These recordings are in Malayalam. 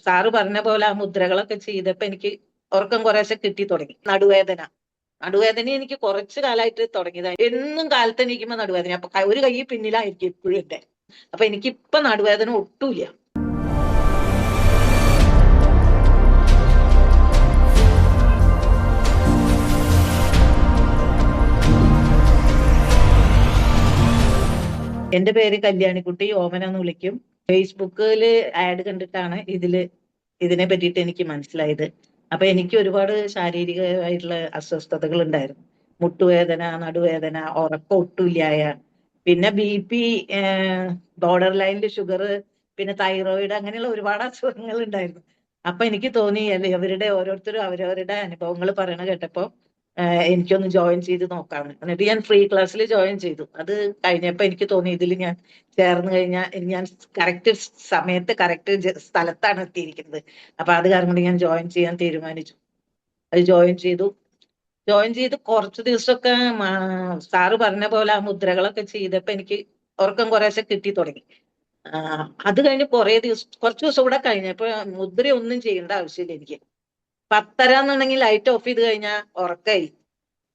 സാറ് പറഞ്ഞ പോലെ ആ മുദ്രകളൊക്കെ ചെയ്തപ്പോ എനിക്ക് ഉറക്കം കുറേശ്ശെ കിട്ടി തുടങ്ങി. നടുവേദന എനിക്ക് കുറച്ചു കാലമായിട്ട് തുടങ്ങിയതാണ്. എന്നും കാലത്ത് എണീക്കുമ്പോ നടുവേദന. അപ്പൊ ഒരു കൈ പിന്നിലായിരിക്കും എപ്പോഴും എന്റെ. അപ്പൊ എനിക്കിപ്പൊ നടുവേദന ഒട്ടുമില്ല. എന്റെ പേര് കല്യാണിക്കുട്ടി, ഓമന എന്ന് വിളിക്കും. ഫേസ്ബുക്കിൽ ആഡ് കണ്ടിട്ടാണ് ഇതിനെ പറ്റിയിട്ട് എനിക്ക് മനസ്സിലായത്. അപ്പൊ എനിക്ക് ഒരുപാട് ശാരീരികമായിട്ടുള്ള അസ്വസ്ഥതകൾ ഉണ്ടായിരുന്നു. മുട്ടുവേദന, നടുവേദന, ഉറക്കം ഒട്ടുമില്ലായ, പിന്നെ BP, ബോർഡർ ലൈനിൽ ഷുഗർ, പിന്നെ തൈറോയിഡ്, അങ്ങനെയുള്ള ഒരുപാട് അസുഖങ്ങൾ ഉണ്ടായിരുന്നു. അപ്പൊ എനിക്ക് തോന്നി അല്ലെ, ഇവരുടെ ഓരോരുത്തരും അവരവരുടെ അനുഭവങ്ങൾ പറയണ കേട്ടപ്പോ എനിക്കൊന്ന് ജോയിൻ ചെയ്ത് നോക്കാണ്. എന്നിട്ട് ഞാൻ ഫ്രീ ക്ലാസ്സിൽ ജോയിൻ ചെയ്തു. അത് കഴിഞ്ഞപ്പോ എനിക്ക് തോന്നി ഇതിൽ ഞാൻ ചേർന്ന് കഴിഞ്ഞാൽ ഞാൻ കറക്റ്റ് സമയത്ത് കറക്റ്റ് സ്ഥലത്താണ് എത്തിയിരിക്കുന്നത്. അപ്പൊ അത് കാരണം കൊണ്ട് ഞാൻ ജോയിൻ ചെയ്യാൻ തീരുമാനിച്ചു. അത് ജോയിൻ ചെയ്ത് കുറച്ച് ദിവസമൊക്കെ സാറ് പറഞ്ഞ പോലെ ആ മുദ്രകളൊക്കെ ചെയ്തപ്പോ എനിക്ക് ഉറക്കം കുറേശ്ശെ കിട്ടി തുടങ്ങി. അത് കഴിഞ്ഞ് കുറച്ച് ദിവസം കൂടെ കഴിഞ്ഞപ്പോ മുദ്ര ഒന്നും ചെയ്യേണ്ട ആവശ്യമില്ല എനിക്ക്. 10:30 എന്നുണ്ടെങ്കിൽ ലൈറ്റ് ഓഫ് ചെയ്ത് കഴിഞ്ഞാൽ ഉറക്കായി.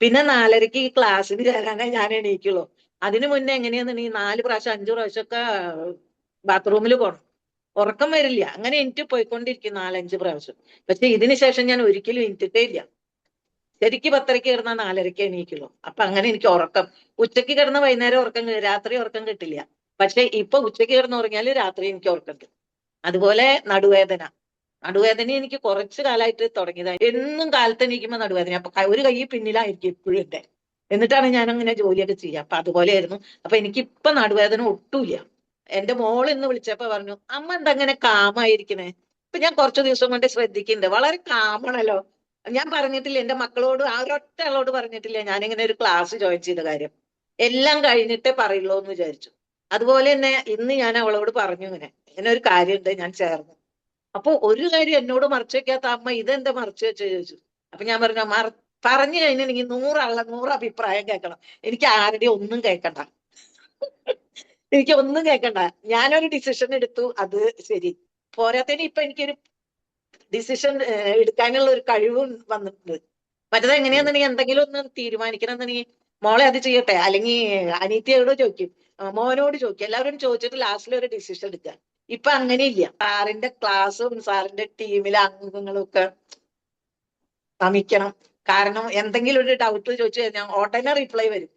പിന്നെ 4:30 ഈ ക്ലാസ്സിന് ചേരാനേ ഞാൻ എണീക്കുള്ളൂ. അതിനു മുന്നേ എങ്ങനെയാന്നുണ്ടെങ്കിൽ 4 പ്രാവശ്യം 5 പ്രാവശ്യമൊക്കെ ബാത്റൂമിൽ പോകണം. ഉറക്കം വരില്ല. അങ്ങനെ എനിക്ക് പോയിക്കൊണ്ടിരിക്കും 4-5 പ്രാവശ്യം. പക്ഷെ ഇതിന് ശേഷം ഞാൻ ഒരിക്കലും എണീറ്റിട്ടേ ഇല്ല. ശരിക്ക് 10:30 കിടന്നാൽ 4:30 എണീക്കുള്ളൂ. അപ്പൊ അങ്ങനെ എനിക്ക് ഉറക്കം, ഉച്ചക്ക് കിടന്ന് വൈകുന്നേരം രാത്രി ഉറക്കം കിട്ടില്ല. പക്ഷെ ഇപ്പൊ ഉച്ചക്ക് കിടന്ന് ഉറങ്ങിയാൽ രാത്രി എനിക്ക് ഉറക്കം കിട്ടും. അതുപോലെ നടുവേദന എനിക്ക് കുറച്ചു കാലമായിട്ട് തുടങ്ങിയതാണ്. എന്നും കാലത്ത് എണീക്കുമ്പോ നടുവേദന. അപ്പൊ ഒരു കൈ പിന്നിലായിരിക്കും എപ്പോഴും എന്റെ. എന്നിട്ടാണ് ഞാൻ അങ്ങനെ ജോലിയൊക്കെ ചെയ്യുക. അപ്പൊ അതുപോലെയായിരുന്നു. അപ്പൊ എനിക്കിപ്പൊ നടുവേദന ഒട്ടുമില്ല. എന്റെ മോൾ ഇന്ന് വിളിച്ചപ്പോ പറഞ്ഞു, അമ്മ എന്താ അങ്ങനെ കാമായിരിക്കണേ? ഇപ്പൊ ഞാൻ കുറച്ചു ദിവസം കൊണ്ട് ശ്രദ്ധിക്കുന്നുണ്ട്, വളരെ കാമാണല്ലോ. ഞാൻ പറഞ്ഞിട്ടില്ല എന്റെ മക്കളോട്, ആ ഒരൊറ്റ ആളോട് പറഞ്ഞിട്ടില്ല ഞാനിങ്ങനെ ഒരു ക്ലാസ് ജോയിൻ ചെയ്ത കാര്യം. എല്ലാം കഴിഞ്ഞിട്ടേ പറയുള്ളൂ എന്ന് വിചാരിച്ചു. അതുപോലെ തന്നെ ഇന്ന് ഞാൻ അവളോട് പറഞ്ഞു, ഇങ്ങനെ ഒരു കാര്യമുണ്ട്, ഞാൻ ചേർന്നു. അപ്പൊ ഒരു കാര്യം എന്നോട് മറച്ചു വെക്കാത്ത അമ്മ ഇതെന്താ മറച്ചു വെച്ച ചോദിച്ചു. അപ്പൊ ഞാൻ പറഞ്ഞു, പറഞ്ഞു കഴിഞ്ഞിട്ടുണ്ടെങ്കിൽ 100 അഭിപ്രായം കേൾക്കണം. എനിക്ക് ആരുടെയും ഒന്നും കേൾക്കണ്ട. എനിക്ക് ഒന്നും കേൾക്കണ്ട. ഞാനൊരു ഡിസിഷൻ എടുത്തു, അത് ശരി. പോരാത്തതിന് ഇപ്പൊ എനിക്കൊരു ഡിസിഷൻ എടുക്കാനുള്ള ഒരു കഴിവ് വന്നിട്ടുണ്ട്. മറ്റേത് എങ്ങനെയാന്നുണ്ടെങ്കിൽ എന്തെങ്കിലും ഒന്ന് തീരുമാനിക്കണം എന്നുണ്ടെങ്കിൽ മോളെ അത് ചെയ്യട്ടെ, അല്ലെങ്കിൽ അനീത്തിയോട് ചോദിക്കും, മോനോട് ചോദിക്കും, എല്ലാവരും ചോദിച്ചിട്ട് ലാസ്റ്റിൽ ഒരു ഡിസിഷൻ എടുക്കുക. ഇപ്പൊ അങ്ങനെയില്ല. സാറിന്റെ ക്ലാസ്സും സാറിന്റെ ടീമിലെ അംഗങ്ങളും ഒക്കെ നമിക്കണം. കാരണം എന്തെങ്കിലും ഒരു ഡൗട്ട് ചോദിച്ചു കഴിഞ്ഞാൽ ഉടനെ റിപ്ലൈ വരും.